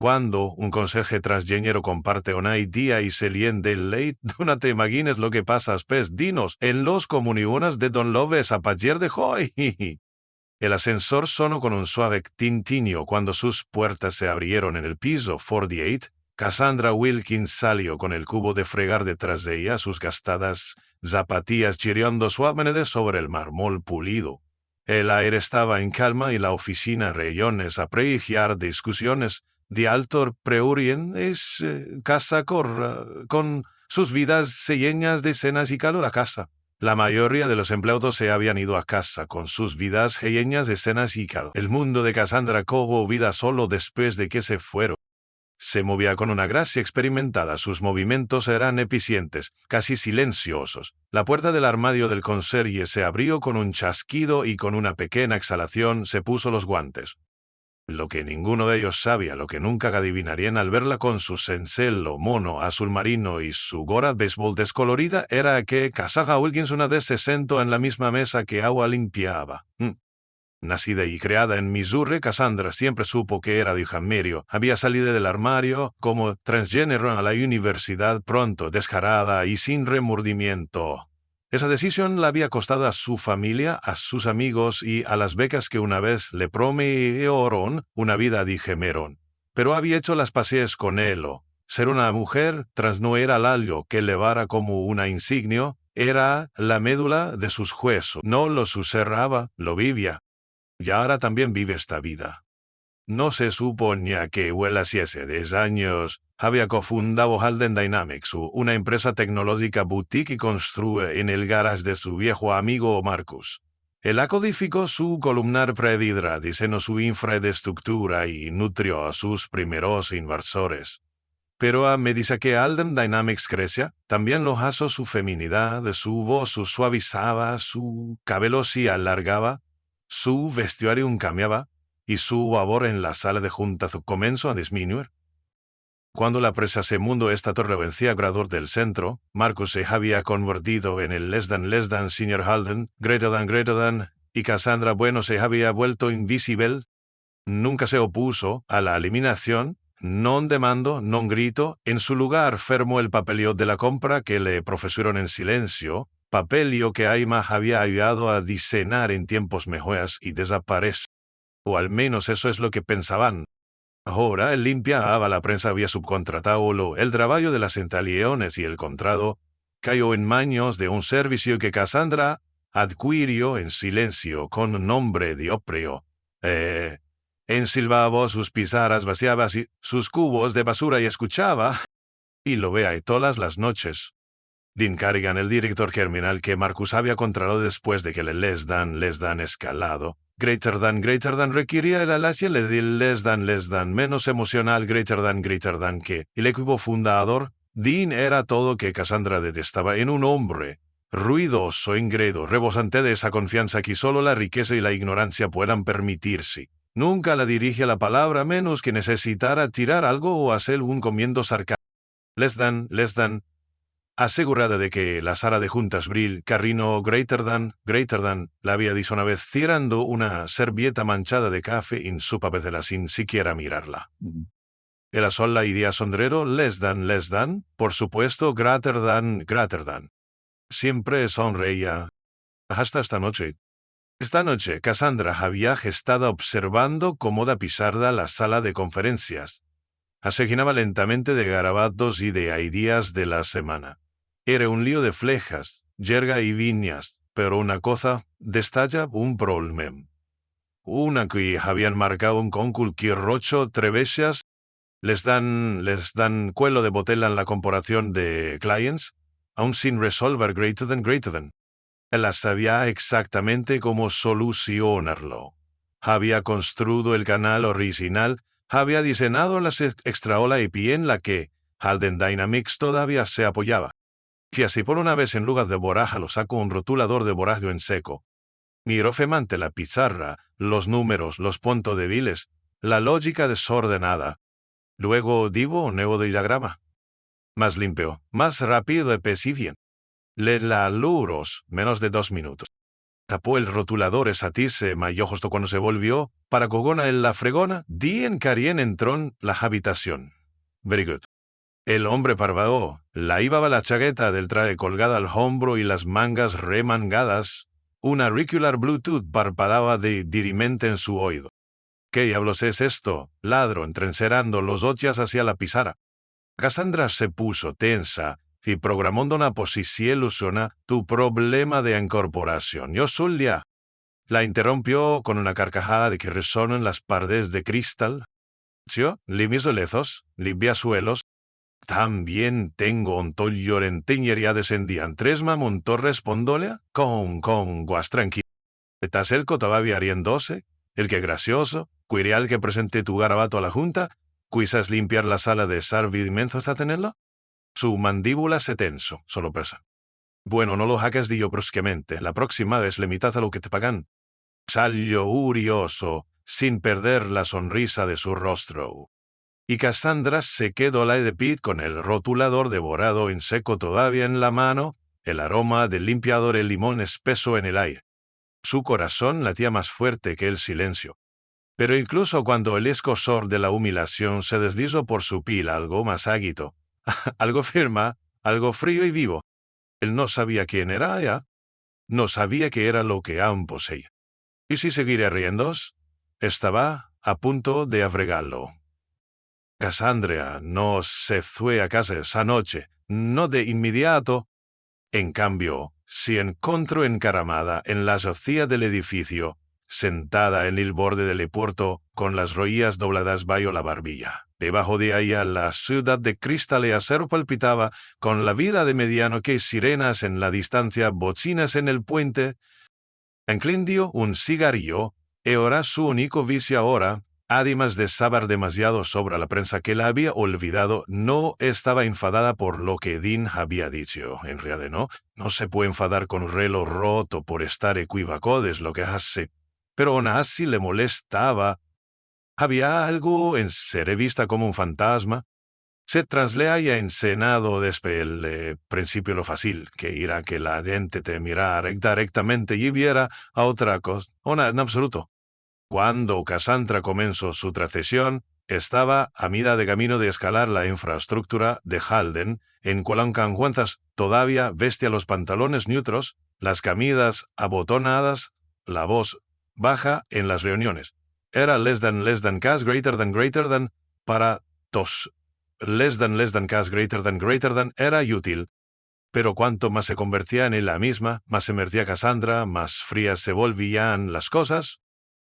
Cuando un conseje transgénero comparte una idea y se lien del late, no te imagines lo que pasa después, dinos, en los comuniones de Don Loves a partir de hoy. El ascensor sonó con un suave tintinio cuando sus puertas se abrieron en el piso 48. Cassandra Wilkins salió con el cubo de fregar detrás de ella, sus gastadas zapatillas chirriando suavemente sobre el mármol pulido. El aire estaba en calma y la oficina reuniones a pregiar discusiones de alto preurien es casa con sus vidas se llenas de cenas y calor a casa. La mayoría de los empleados se habían ido a casa con sus vidas llenas de cenas y calor. El mundo de Cassandra cobró vida solo después de que se fueron. Se movía con una gracia experimentada, sus movimientos eran eficientes, casi silenciosos. La puerta del armario del conserje se abrió con un chasquido y con una pequeña exhalación se puso los guantes. Lo que ninguno de ellos sabía, lo que nunca adivinarían al verla con su cencelo mono azul marino y su gorra béisbol descolorida, era que Cassandra Wilkins una vez se sentó en la misma mesa que agua limpiaba. Nacida y creada en Missouri, Cassandra siempre supo que era de Jamerio. Había salido del armario como transgénero a la universidad pronto, descarada y sin remordimiento. Esa decisión le había costado a su familia, a sus amigos y a las becas que una vez le prometieron una vida de gemero. Pero había hecho las paces con él. Ser una mujer trans no era algo que levara como una insignia, era la médula de sus huesos. No lo susurraba, lo vivía. Y ahora también vive esta vida. No se suponía que hace 10 años había cofundado Halden Dynamics, una empresa tecnológica boutique y construye en el garage de su viejo amigo Marcus. Él codificó su columnar predidra, diseñó su infraestructura y nutrió a sus primeros inversores. Pero a medida que Halden Dynamics crecía, también lo hizo su feminidad, su voz su suavizaba, su cabello se alargaba, su vestuario cambiaba y su labor en la sala de juntas comenzó a disminuir. Cuando la presa se mudó esta torre vencía graduador del centro, Marcus se había convertido en el less than senior Halden, greater than, y Cassandra bueno se había vuelto invisible. Nunca se opuso a la eliminación, non demando, non grito, en su lugar firmó el papelio de la compra que le profesaron en silencio, papelio que Aima había ayudado a diseñar en tiempos mejores y desapareció. O al menos eso es lo que pensaban. Ahora el limpiaba la prensa había subcontratado el trabajo de las centaliones y el contrato cayó en manos de un servicio que Cassandra adquirió en silencio con nombre de oprio. Ensilbaba sus pizarras, vaciaba sus cubos de basura y escuchaba, y lo vea todas las noches. Dean Carrigan, el director germinal que Marcus había contratado después de que el less than escalado, greater than requería el alaje del less than menos emocional greater than que el equipo fundador. Dean era todo que Cassandra detestaba en un hombre, ruidoso, ingredo, rebosante de esa confianza que solo la riqueza y la ignorancia puedan permitirse. Nunca la dirige la palabra menos que necesitara tirar algo o hacer un comiendo sarcástico. Less than, asegurada de que la sala de juntas Brill Carrino greater than, la había dicho una vez tirando una servilleta manchada de café en su papel sin siquiera mirarla. El sol la idea sombrero less than, por supuesto greater than. Siempre sonreía. Hasta esta noche. Esta noche Cassandra había estado observando cómoda pisarda la sala de conferencias. Asignaba lentamente de garabatos y de ideas de la semana. Era un lío de flejas, yerga y viñas, pero una cosa destalla un problema. Una que habían marcado con cualquier rocho trevesias, les dan cuello de botella en la comparación de clients, aún sin resolver greater than. Él sabía exactamente cómo solucionarlo. Había construido el canal original, había diseñado la extraola y en la que Halden Dynamics todavía se apoyaba. Y así por una vez en lugar de boraja lo sacó un rotulador de borrajo en seco. Miró femante la pizarra, los números, los puntos débiles, la lógica desordenada. Luego divo un nuevo diagrama. Más limpio, más rápido y específico. La luros, menos de 2 minutos. Tapó el rotulador esatise, ma yo justo cuando se volvió, para cogona en la fregona, di en carien entró en la habitación. Very good. El hombre parvaó, la iba la chaqueta del traje colgada al hombro y las mangas remangadas. Un auricular Bluetooth parpadeaba dirimente en su oído. ¿Qué diablos es esto? Ladro, entrencerando los ojos hacia la pizarra. Cassandra se puso tensa y programando una posición ilusiona tu problema de incorporación. Yo Zulia. La interrumpió con una carcajada de que resonó en las paredes de cristal. Yo, limpios limpiasuelos. También tengo un tollor en teñería descendían tres montó respondole con guas tranquilo. ¿Estás el todavía riéndose? El que gracioso, cuirial que presente tu garabato a la junta, quizás limpiar la sala de sarvidimenzos a tenerlo. Su mandíbula se tenso, solo pesa. Bueno, no lo hagas yo bruscamente, la próxima vez le mitad a lo que te pagan. Salió urioso, sin perder la sonrisa de su rostro. Y Cassandra se quedó la de pit con el rotulador devorado en seco todavía en la mano, el aroma del limpiador el limón espeso en el aire. Su corazón latía más fuerte que el silencio. Pero incluso cuando el escozor de la humillación se deslizó por su piel algo más águito, algo firme, algo frío y vivo, él no sabía quién era ella, no sabía qué era lo que aún poseía. ¿Y si seguiría riéndose? Estaba a punto de afregarlo. Cassandra no se fue a casa esa noche, no de inmediato. En cambio, se encontró encaramada en la azotea del edificio, sentada en el borde del puerto, con las rodillas dobladas bajo la barbilla. Debajo de ella la ciudad de cristal y acero palpitaba, con la vida de mediano que sirenas en la distancia, bocinas en el puente. Enclindió un cigarrillo, era su único vicio ahora. Además de saber demasiado sobre la prensa que la había olvidado, no estaba enfadada por lo que Dean había dicho. En realidad no se puede enfadar con un reloj roto por estar equívoco de lo que hace. Pero aún así le molestaba. Había algo en ser vista como un fantasma. Se trasleía en Senado desde el principio lo fácil, que era que la gente te mirara directamente y viera a otra cosa. En absoluto. Cuando Cassandra comenzó su transición, estaba a mitad de camino de escalar la infraestructura de Halden, en cuantas todavía vestía los pantalones neutros, las camisas abotonadas, la voz baja en las reuniones. Era less than cash, greater than, para tos. Less than cash, greater than, era útil. Pero cuanto más se convertía en ella misma, más se emergía Cassandra, más frías se volvían las cosas.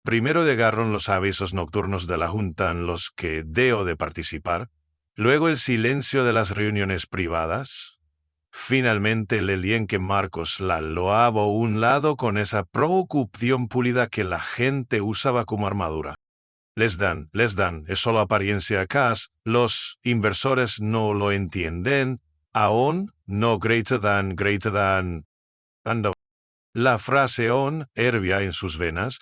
Primero llegaron los avisos nocturnos de la Junta en los que debo de participar, luego el silencio de las reuniones privadas. Finalmente leí en que Marcos la loaba a un lado con esa preocupación pulida que la gente usaba como armadura. Les dan, es solo apariencia cash, los inversores no lo entienden, aún no greater than. La frase on hervía en sus venas.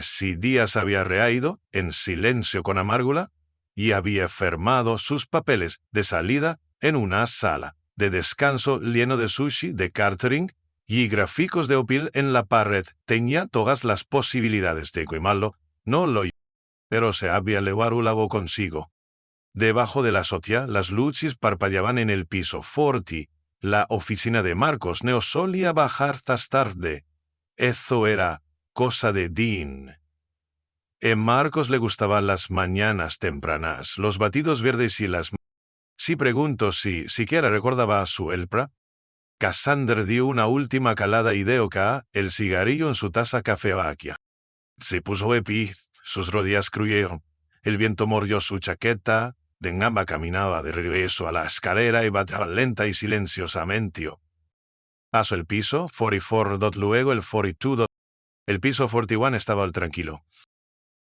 Si Díaz había reído, en silencio con amargura, y había firmado sus papeles de salida en una sala de descanso lleno de sushi, de catering y gráficos de opil en la pared. Tenía todas las posibilidades de quemarlo, no lo hizo, pero se había llevado un lago consigo. Debajo de la azotea, las luces parpadeaban en el piso. Forti, la oficina de Marcos, no solía bajar hasta tarde. Eso era cosa de Dean. A Marcos le gustaban las mañanas tempranas, los batidos verdes y las... Si pregunto si siquiera recordaba a su elpra, Cassandra dio una última calada idéoca, el cigarrillo en su taza cafeaquia. Se puso epi, sus rodillas cruyeron, el viento mordió su chaqueta, de gamba caminaba de regreso a la escalera y batía lenta y silenciosamente. Pasó el piso, 44. Luego el 42. El piso 41 estaba al tranquilo.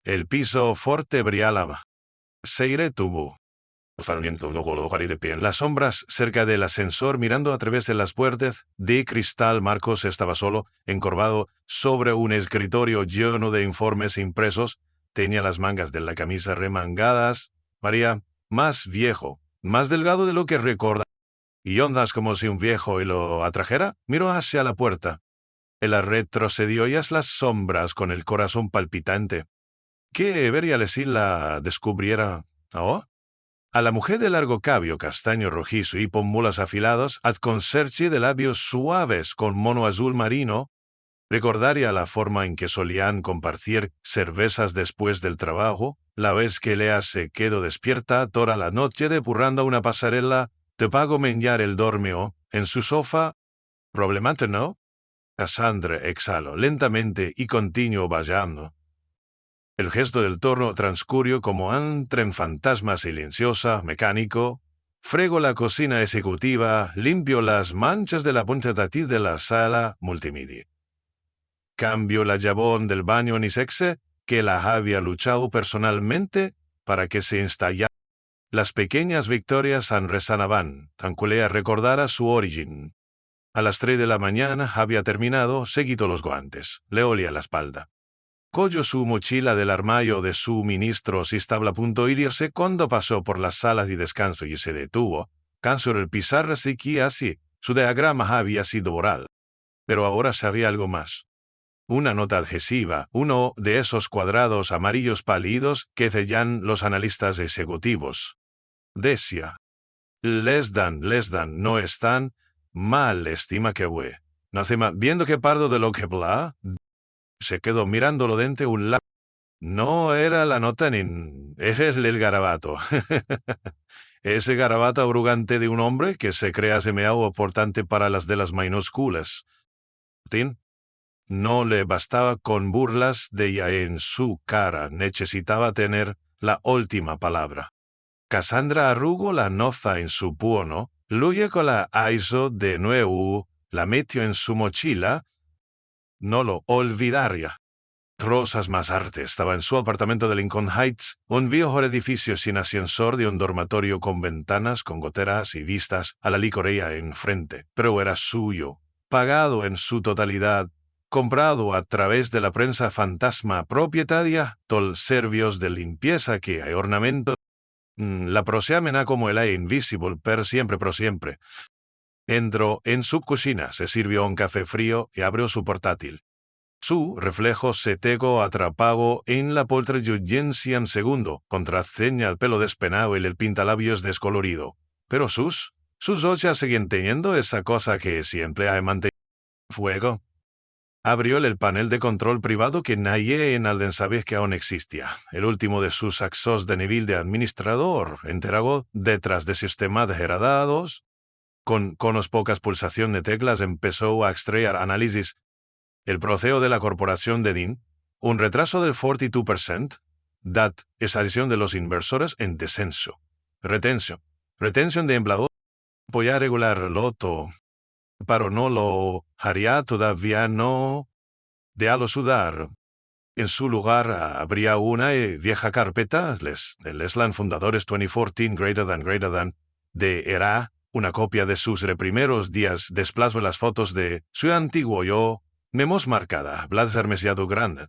El piso forte brillaba. Seire tuvo. Las sombras cerca del ascensor mirando a través de las puertas de cristal. Marcos estaba solo, encorvado, sobre un escritorio lleno de informes impresos. Tenía las mangas de la camisa remangadas. María, más viejo, más delgado de lo que recuerda. Y ondas como si un viejo y lo atrajera, miró hacia la puerta. Él retrocedió y las sombras con el corazón palpitante. ¿Qué vería si la descubriera? ¿Oh? A la mujer de largo cabello castaño rojizo y pómulos afilados, ad conserje de labios suaves con mono azul marino, recordaría la forma en que solían compartir cervezas después del trabajo, la vez que Lea se quedó despierta toda la noche depurando una pasarela, te pago menjar el dormio, en su sofá. Problemante, ¿no? Cassandra exhaló lentamente y continuó vallando. El gesto del torno transcurrió como un tren fantasma silenciosa, mecánico. Frego la cocina ejecutiva, limpio las manchas de la punta de la sala multimedia. Cambio la jabón del baño unisexe, que la había luchado personalmente para que se installara. Las pequeñas victorias resanaban, tan culea recordara su origen. A las 3 de la mañana había terminado, se quitó los guantes, le olía la espalda. Cogió su mochila del armario de suministros y estaba a punto de irse cuando pasó por las salas de descanso y se detuvo. Cansó el pizarra seguía así, su diagrama había sido oral. Pero ahora sabía algo más. Una nota adhesiva, uno de esos cuadrados amarillos pálidos que sellan los analistas ejecutivos. Decía, les dan, no están, mal estima que hue. No hace más, viendo que pardo de lo que bla, se quedó mirándolo dente un lado. No era la nota ni... Ese es el garabato. Ese garabato arrogante de un hombre que se crea semeado portante para las de las minúsculas. ¿Tin? No le bastaba con burlas de ella en su cara, necesitaba tener la última palabra. Cassandra arrugó la noza en su puono, luego la hizo de nuevo, la metió en su mochila. No lo olvidaría. Rosas Mazarte estaba en su apartamento de Lincoln Heights, un viejo edificio sin ascensor de un dormitorio con ventanas, con goteras y vistas a la licorería enfrente, pero era suyo, pagado en su totalidad, comprado a través de la prensa fantasma propietaria, tol servicios de limpieza que hay ornamento. La proseamena como el invisible per siempre. Entró en su cocina, se sirvió un café frío y abrió su portátil. Su reflejo se tego atrapado en la poltra yuyencia en segundo, contraceña el pelo despenado y el pintalabios descolorido. Pero sus ojos siguen teniendo esa cosa que siempre ha mantenido fuego. Abrió el panel de control privado que nadie en Alden sabía que aún existía. El último de sus accesos de nivel de administrador, entregó detrás de sistema de heradados. Con unas pocas pulsaciones de teclas empezó a extraer análisis. El proceso de la corporación de DIN, un retraso del 42%, DAT, esa adición de los inversores en descenso. Retención de empleados, apoyar regular loto, pero no lo haría todavía no, de a lo sudar. En su lugar habría una vieja carpeta, les Eslan Fundadores 2014 greater than, de era una copia de sus primeros días, desplazo las fotos de su antiguo yo, memos marcada, Blas demasiado grande.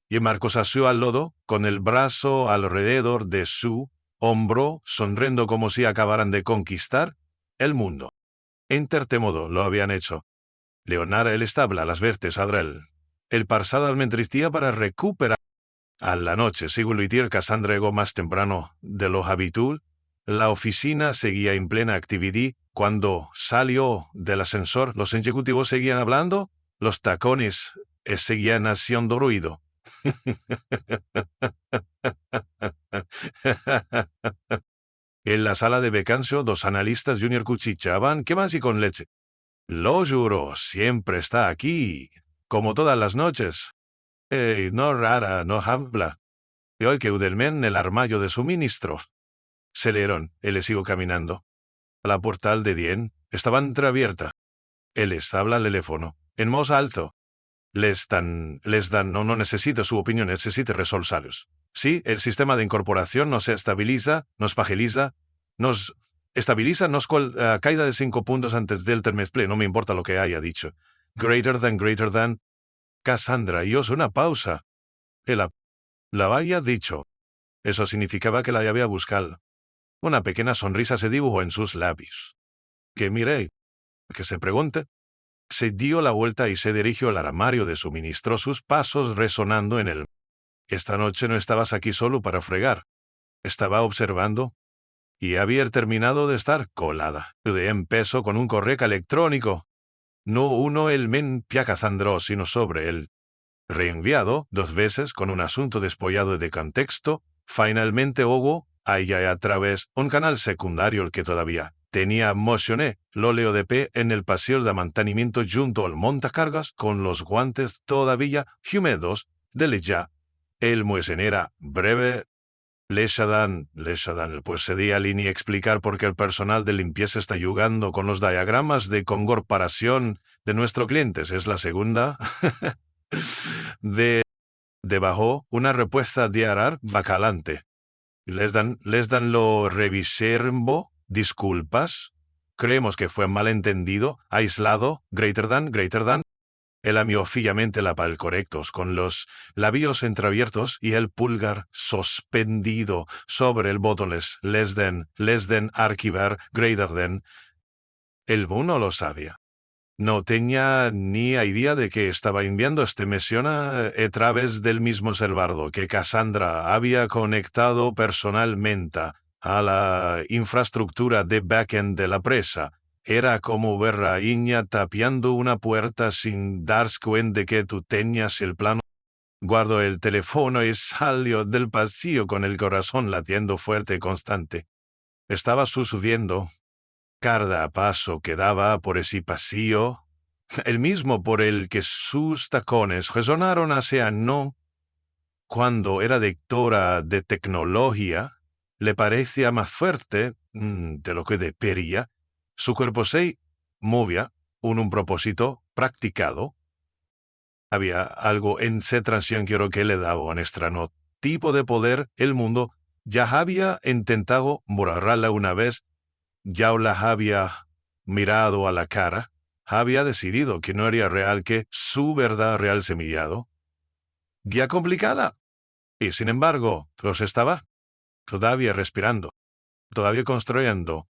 Y Marcos asió al lodo, con el brazo alrededor de su hombro, sonriendo como si acabaran de conquistar el mundo. Intertemodo lo habían hecho. Leonara el establa las vertes adrel. El parsada almentristía para recuperar. A la noche, según Luitier Cassandra llegó más temprano de lo habitual, la oficina seguía en plena actividad. Cuando salió del ascensor, los ejecutivos seguían hablando, los tacones seguían haciendo ruido. En la sala de vacancio, dos analistas junior cuchicheaban, ¿qué más y con leche? Lo juro, siempre está aquí, como todas las noches. No rara, no habla. Y hoy que Udelmen el armario de suministro. Celeron, él sigo caminando. La portal de Dien estaba entreabierta. Él habla al teléfono, en voz alto. Les dan, no necesito su opinión, necesito resolverlos. Sí, el sistema de incorporación nos estabiliza, nos pagiliza, nos estabiliza, nos caída de 5 puntos antes del termesple, no me importa lo que haya dicho. Greater than, Cassandra, y os una pausa. Él la había dicho. Eso significaba que la había buscado. Una pequeña sonrisa se dibujó en sus labios. Que mire, que se pregunte. Se dio la vuelta y se dirigió al armario de suministro, sus pasos resonando en él. Esta noche no estabas aquí solo para fregar. Estaba observando y había terminado de estar colada. Empezó con un correo electrónico. No uno el men pia Cassandra, sino sobre él. Reenviado 2 veces con un asunto despollado de contexto, finalmente hubo, allá a través, un canal secundario el que todavía tenía mocioné, l'óleo de P en el pasillo de mantenimiento junto al montacargas con los guantes todavía húmedos de ya. El muesenera breve. Leshadan, pues sería ni explicar por qué el personal de limpieza está jugando con los diagramas de concorporación de nuestros clientes. Es la segunda. Debajo, una respuesta de arar vacalante. Les dan lo reviserbo, disculpas. Creemos que fue malentendido, aislado, greater than. Él lamió fijamente la pal correctos con los labios entreabiertos y el pulgar suspendido sobre el botones less than, archivar, greater than. El no lo sabía. No tenía ni idea de que estaba enviando este misión a través del mismo servidor que Cassandra había conectado personalmente a la infraestructura de backend de la presa. Era como ver a Iña tapiando una puerta sin darse cuenta de que tú tenías el plano. Guardó el teléfono y salió del pasillo con el corazón latiendo fuerte y constante. Estaba subiendo. Cada paso que daba por ese pasillo, el mismo por el que sus tacones resonaron hacia no. Cuando era directora de tecnología, le parecía más fuerte de lo que debería. Su cuerpo se movía con un propósito practicado. Había algo en esa transición que le daba un extraño tipo de poder. El mundo ya había intentado borrarla una vez, ya la había mirado a la cara, había decidido que no era real, que su verdad real semillado. Guía complicada. Y sin embargo, los estaba todavía respirando, todavía construyendo,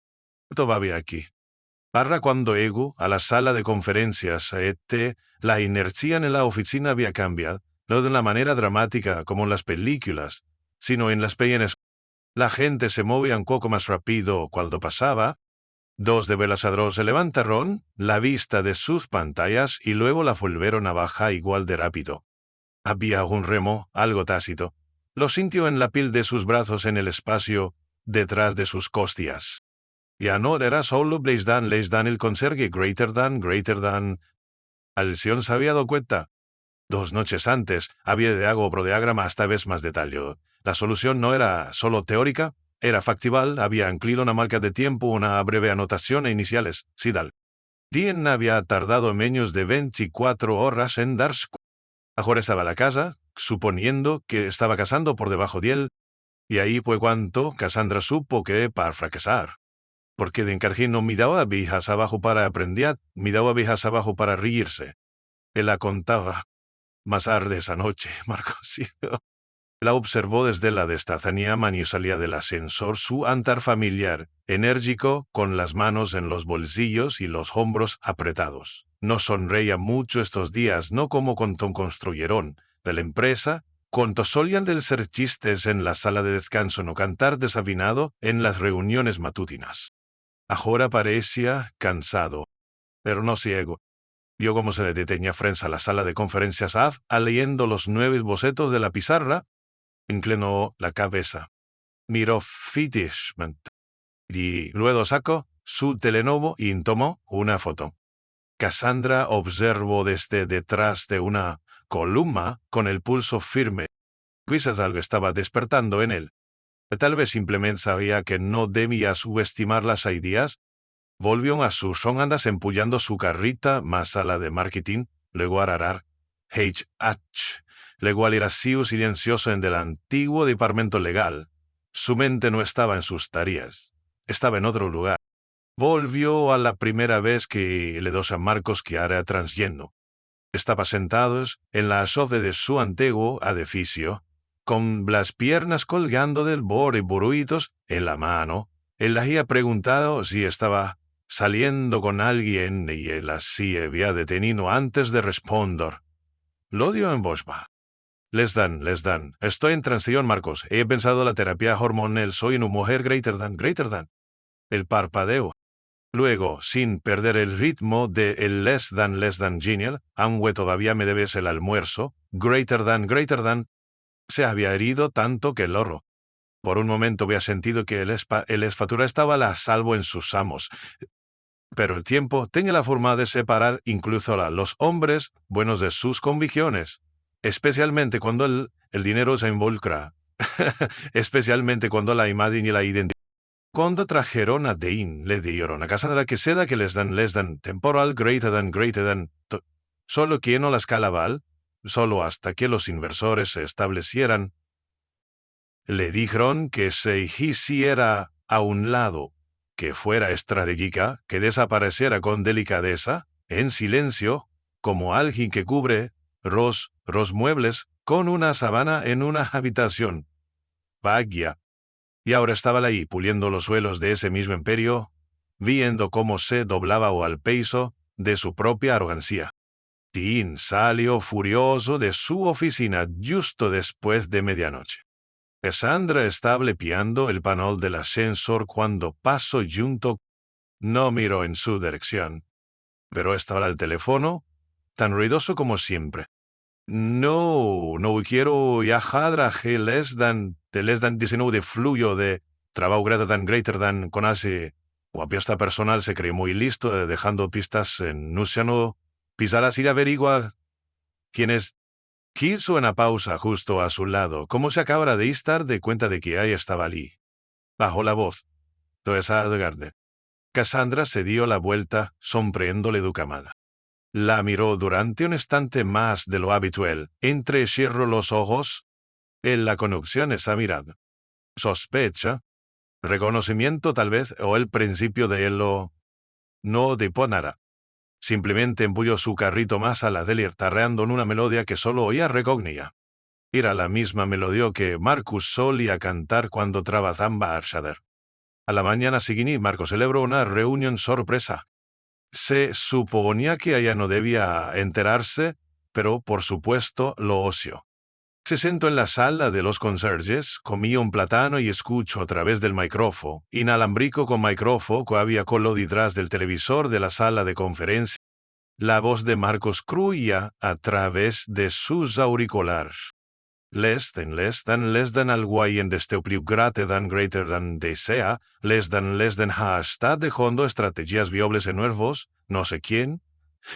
todavía aquí. Para cuando llego a la sala de conferencias, la inercia en la oficina había cambiado, no de una manera dramática como en las películas, sino en las pequeñas. La gente se movía un poco más rápido cuando pasaba. 2 de velasadros se levantaron la vista de sus pantallas y luego la volvieron a bajar igual de rápido. Había un remo, algo tácito. Lo sintió en la piel de sus brazos en el espacio, detrás de sus costillas. Ya no era solo less than el conserje greater than. Alción se había dado cuenta. 2 noches antes había de hago diagrama esta vez más detalle. La solución no era solo teórica, era factible, había incluido una marca de tiempo, una breve anotación e iniciales, Sidal. Dien había tardado menos de 24 horas en darse cuenta. Ahora estaba en la casa, suponiendo que estaba casando por debajo de él, y ahí fue cuando Cassandra supo que para fracasar. Porque de encargín no miraba viejas abajo para aprender, miraba viejas abajo para reírse. Él la contaba. Más tarde esa noche, Marcos la observó desde la destazanía y salía del ascensor su andar familiar, enérgico, con las manos en los bolsillos y los hombros apretados. No sonreía mucho estos días, no como cuando construyeron de la empresa, cuando solían del ser chistes en la sala de descanso, no cantar desafinado en las reuniones matutinas. Ahora parecía cansado, pero no ciego. Vio cómo se le detenía frente a la sala de conferencias leyendo los 9 bocetos de la pizarra. Inclinó la cabeza. Miró fitishmente. Y luego sacó su telenovo y tomó una foto. Cassandra observó desde detrás de una columna con el pulso firme. Quizás algo estaba despertando en él. Tal vez simplemente sabía que no debía subestimar las ideas. Volvió a sus andas empullando su carrita más a la de marketing, luego a rarar. Luego al ir así silencioso en el antiguo departamento legal. Su mente no estaba en sus tareas. Estaba en otro lugar. Volvió a la primera vez que le dio a Marcos que era transyendo. Estaba sentados en la azote de su antiguo edificio, con las piernas colgando del borde y burritos en la mano. Él le había preguntado si estaba saliendo con alguien y él así había detenido antes de responder. Lo dio en voz baja. Les dan. Estoy en transición, Marcos. He pensado la terapia hormonal. Soy una mujer greater than. El parpadeo. Luego, sin perder el ritmo de el less than genial, aunque todavía me debes el almuerzo, greater than, se había herido tanto que el loro. Por un momento había sentido que el esfatura estaba a salvo en sus amos. Pero el tiempo tiene la forma de separar incluso a los hombres buenos de sus convicciones, especialmente cuando el dinero se involucra, especialmente cuando la imagen y la identidad. Cuando trajeron a Dean, le dieron a casa de la queseda que les dan, temporal greater than, solo que no la escala val, solo hasta que los inversores se establecieran. Le dijeron que se hiciera a un lado, que fuera estratégica, que desapareciera con delicadeza, en silencio, como alguien que cubre los muebles con una sabana en una habitación. Vaya. Y ahora estaba ahí puliendo los suelos de ese mismo imperio, viendo cómo se doblaba o al peso de su propia arrogancia. Dean salió furioso de su oficina justo después de medianoche. Cassandra estaba limpiando el panel del ascensor cuando pasó junto. No miró en su dirección, pero estaba al teléfono, tan ruidoso como siempre. No quiero viajar a les dan 19 de fluyo de trabajo greater than con ese guapista personal se cree muy listo, dejando pistas en Nuciano. Pisarás y averigua quién es. Quiso una pausa justo a su lado, como se acabara de estar de cuenta de que ahí estaba allí. Bajó la voz. Toda de Cassandra se dio la vuelta, sonriéndole educamada. La miró durante un instante más de lo habitual, entrecerró los ojos. En la conexión esa mirada. Sospecha, reconocimiento tal vez, o el principio de él lo. No dijo nada. Simplemente embulló su carrito más a la del tarreando en una melodía que solo oía recognía. Era la misma melodía que Marcus solía cantar cuando trabajaba a Arshadar. A la mañana siguiente Marcos celebró una reunión sorpresa. Se suponía que ella no debía enterarse, pero por supuesto lo oció. Se sentó en la sala de los conserjes, comía un plátano y escuchó a través del micrófono, inalámbrico con micrófono que había colado detrás del televisor de la sala de conferencia. La voz de Marcos cruía a través de sus auriculares. Les dan algo en este greater than desea, les dan ha está dejando estrategias viables en nuevos, no sé quién.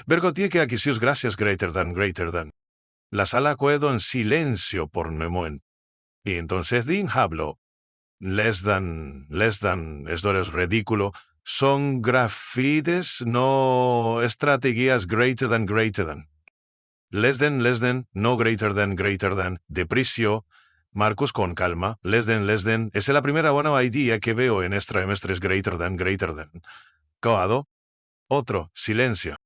Vergotié que aquí sus gracias greater than. La sala quedó en silencio por un momento. Y entonces Dean habló. Les dan, esto es ridículo. Son grafites, no estrategias greater than. Les den, no greater than, deprecio. Marcos con calma, les den, es la primera buena idea que veo en este trimestre greater than. Coado. Otro, silencio.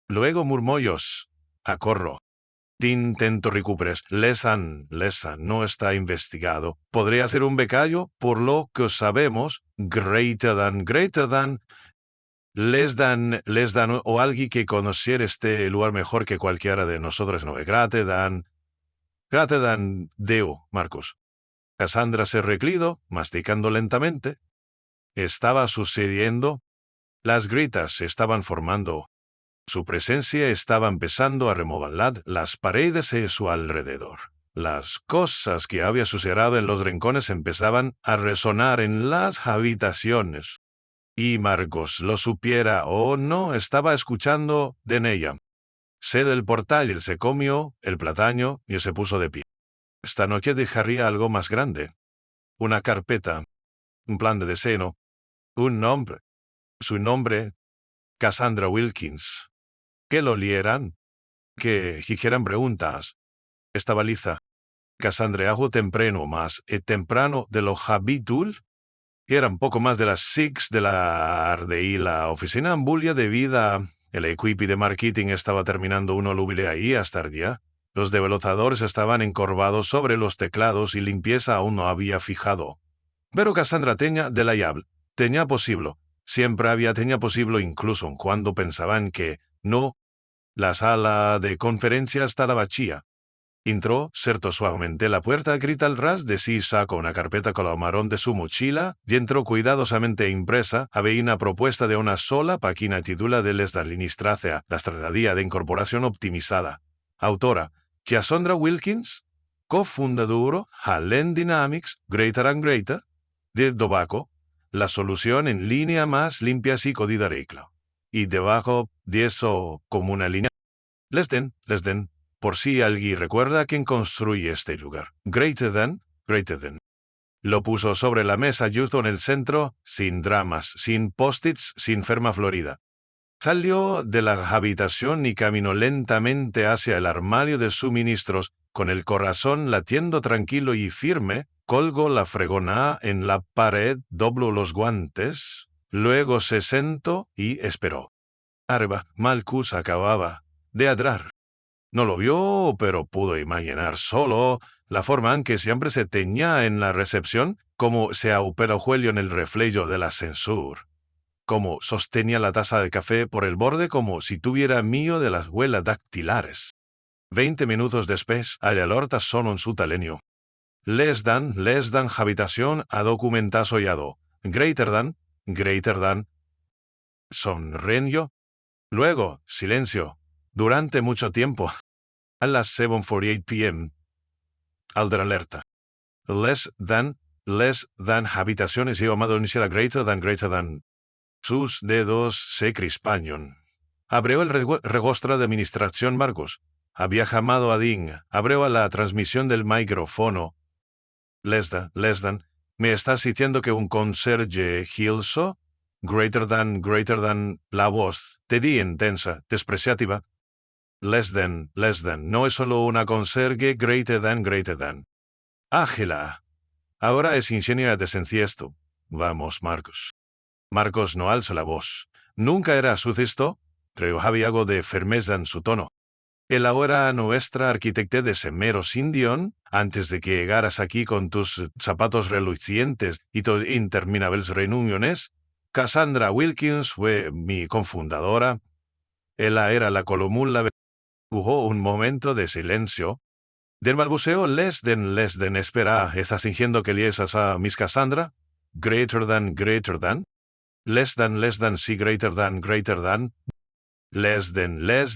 Luego murmullos. Acorro. Intento recuperes. Lesan, no está investigado. Podría hacer un becario, por lo que sabemos, greater than. Les dan, o alguien que conociera este lugar mejor que cualquiera de nosotros, no. Greater than, Deo, Marcos. Cassandra se reclinó, masticando lentamente. Estaba sucediendo. Las gritas se estaban formando. Su presencia estaba empezando a remover las paredes a su alrededor. Las cosas que había sucedido en los rincones empezaban a resonar en las habitaciones. Y Marcos lo supiera o no, estaba escuchando de ella. Se del portal y se comió el plátano y se puso de pie. Esta noche dejaría algo más grande. Una carpeta. Un plan de diseño. Un nombre. Su nombre. Cassandra Wilkins. Que lo lieran. Que hicieran preguntas. Estaba liza. Cassandra hago temprano más temprano de lo habitual. Eran poco más de las 6 de la tarde y la oficina ambulia de vida. El equipo de marketing estaba terminando uno lúbile ahí hasta el día. Los developadores estaban encorvados sobre los teclados y limpieza aún no había fijado. Pero Cassandra tenía de la llave. Tenía posible. Siempre había tenido posible incluso cuando pensaban que no, la sala de conferencias estaba vacía. Entró, cerró suavemente la puerta, grita al ras de sí, sacó una carpeta color marrón de su mochila, y entró cuidadosamente impresa, había una propuesta de una sola página titula de les administracia, la estrategia de incorporación optimizada. Autora, Cassandra Wilkins, cofundadora, Halen Dynamics, Greater and Greater, de Tobacco, la solución en línea más limpia y código regla. Y debajo de eso, como una línea, les den, por si alguien recuerda quién construye este lugar. Greater than. Lo puso sobre la mesa justo en el centro, sin dramas, sin post-its, sin ferma florida. Salió de la habitación y caminó lentamente hacia el armario de suministros, con el corazón latiendo tranquilo y firme, colgó la fregona en la pared, dobló los guantes, luego se sentó y esperó. Arriba, Marcus acababa de adrar. No lo vio, pero pudo imaginar solo la forma en que siempre se tenía en la recepción, como se aupera Julio en el reflejo del ascensor, como sostenía la taza de café por el borde como si tuviera mío de las huellas dactilares. 20 minutos después, el alerta sonó en su talenio. Les dan habitación a documentazo yado. Greater than. Sonrió. Luego, silencio. Durante mucho tiempo. A las 7:48 p.m. Alder alerta. Less than habitaciones y llamado inicial greater than. Sus dedos se crisparon. Abrió el registro de administración Marcos. Había llamado a Ding. Abrió a la transmisión del micrófono. Less than. ¿Me estás diciendo que un conserje Hilso? Greater than. La voz, te di intensa, despreciativa. Less than. No es solo una conserje greater than. Ágila. Ahora es ingeniera de senciesto. Vamos, Marcos. Marcos no alza la voz. Nunca era sucesto, pero había algo de firmeza en su tono. El ahora nuestra arquitecta de semero Sindión, antes de que llegaras aquí con tus zapatos relucientes y tus interminables reuniones, Cassandra Wilkins fue mi confundadora. Ella era la columna. Hubo un momento de silencio. Del balbuceo les den espera, ¿estás fingiendo que liesas a Miss Cassandra? Greater than. Less than, sí, greater than. Less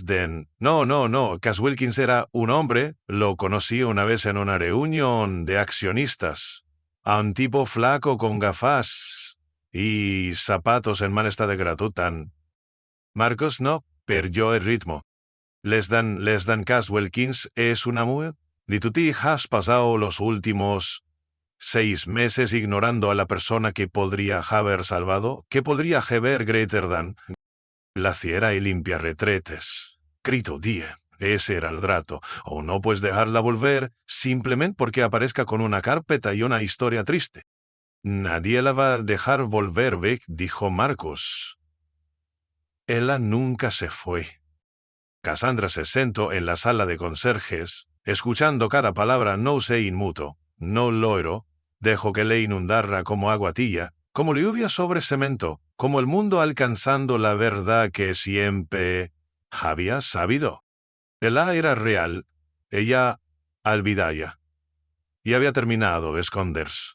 than. No, Cass Wilkins era un hombre, lo conocí una vez en una reunión de accionistas. A un tipo flaco con gafas y zapatos en mal estado de gratutan. Marcos no, perdió el ritmo. Less than Cass Wilkins es una mujer. Ni tú ti has pasado los últimos 6 meses ignorando a la persona que podría haber salvado, que podría haber greater than. La ciera y limpia retretes. Grito día. Ese era el trato. O no puedes dejarla volver, simplemente porque aparezca con una carpeta y una historia triste. Nadie la va a dejar volver, Vic, dijo Marcos. Ella nunca se fue. Cassandra se sentó en la sala de conserjes, escuchando cada palabra no se inmuto, no loiro, dejó que le inundara como agua tibia, como lluvia sobre cemento, como el mundo alcanzando la verdad que siempre había sabido. Ella era real, ella olvidaya. Y había terminado de esconderse.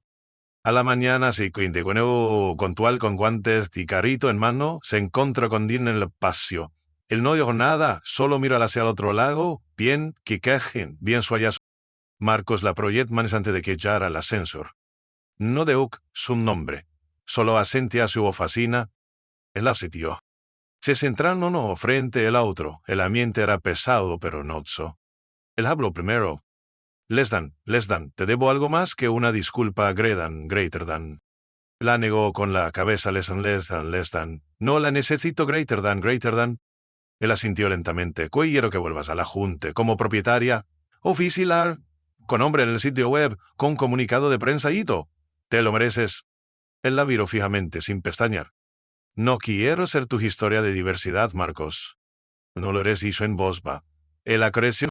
A la mañana se cuando contual con guantes y carrito en mano, se encontró con Dean en el paseo. Él no dijo nada, solo miró hacia el otro lado, bien que quejen, bien suayas. Marcos la proyectman antes de que llegara al ascensor. No deu su nombre, solo asentía su ofacina. Él asitió. Se centraron uno frente al otro, el ambiente era pesado pero nozzo. Él habló primero. Les dan, te debo algo más que una disculpa greater than. La negó con la cabeza les dan. No la necesito greater than. Él asintió lentamente. Quiero que vuelvas a la junta como propietaria, oficial, con nombre en el sitio web, con comunicado de prensa y todo. Te lo mereces. Él la miró fijamente, sin pestañear. No quiero ser tu historia de diversidad, Marcos. No lo eres, hizo en voz baja. Él acreció.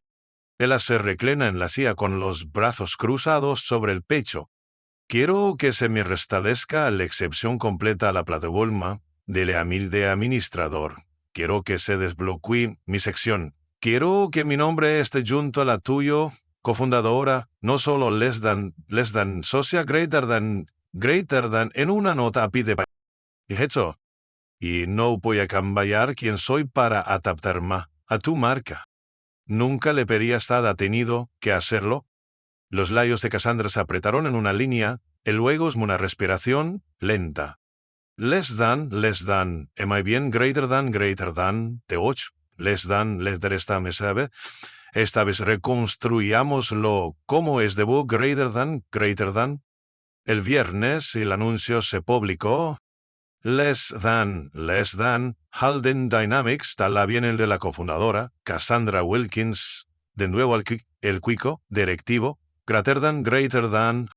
Ella se reclina en la silla con los brazos cruzados sobre el pecho. Quiero que se me restablezca la excepción completa a la plataforma. Dele a mil de administrador. Quiero que se desbloquee mi sección. Quiero que mi nombre esté junto a la tuyo, cofundadora, no solo less than, socia greater than, en una nota a pide hecho. Y no voy a cambiar quién soy para adaptarme a tu marca. Nunca le pedía estar tenido que hacerlo. Los labios de Cassandra se apretaron en una línea, y luego es una respiración lenta. Less than, am I bien greater than, de 8, less than, esta me sabe. Esta vez reconstruyámoslo como es debo, greater than. El viernes el anuncio se publicó. Less than, Halden Dynamics, tal bien el de la cofundadora, Cassandra Wilkins, de nuevo el cuico, directivo, greater than.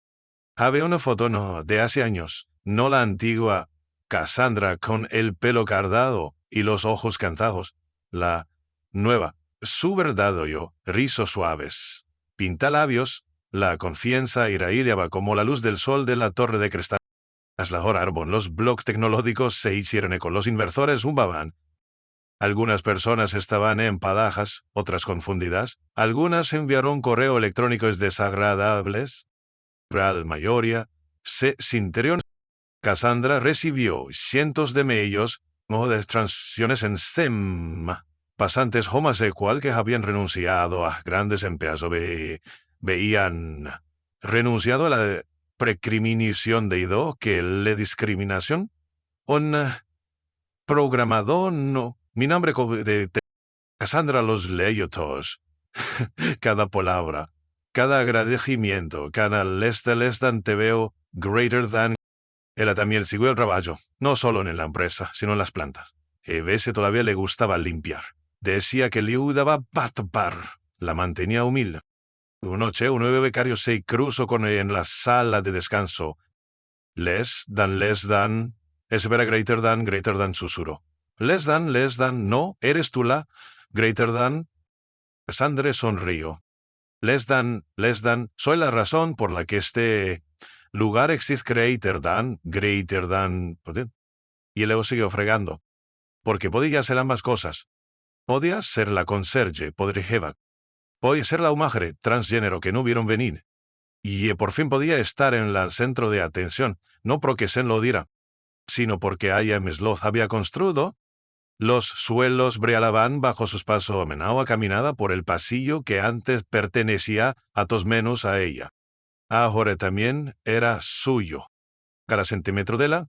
Había una foto de hace años, no la antigua Cassandra con el pelo cardado y los ojos cantados, la nueva, su verdad yo, rizos suaves, pintalabios, la confianza irradiaba como la luz del sol de la torre de cristal. Los bloques tecnológicos se hicieron con los inversores zumbaban. Algunas personas estaban empadadas, otras confundidas, algunas enviaron correo electrónicos desagradables. La mayoría se sintieron. Cassandra recibió cientos de mails o de transacciones en STEM. Pasantes homosexuales que habían renunciado a grandes empleos veían renunciado a la precriminación de ido que la discriminación. Un programador no. Mi nombre de Cassandra los leyó todos. Cada palabra, cada agradecimiento, cada less than te veo, greater than. Ella también siguió el trabajo, no solo en la empresa, sino en las plantas. A veces todavía le gustaba limpiar. Decía que le ayudaba a patpar. La mantenía humilde. Una noche, un nuevo becario se cruzó con ella en la sala de descanso. Less than, espera greater than, susurró. Less than, no, eres tú la, greater than. Cassandra sonrió. Less than, soy la razón por la que este lugar existe greater than. Y luego siguió fregando. Porque podía ser ambas cosas. Podía ser la conserje, podría ser la humagre transgénero que no vieron venir. Y por fin podía estar en el centro de atención, no porque se lo diera, sino porque aya Mesloth había construido. Los suelos brialaban bajo sus pasos amenaba caminada por el pasillo que antes pertenecía a todos menos a ella. Ahora también era suyo. Cada centímetro de la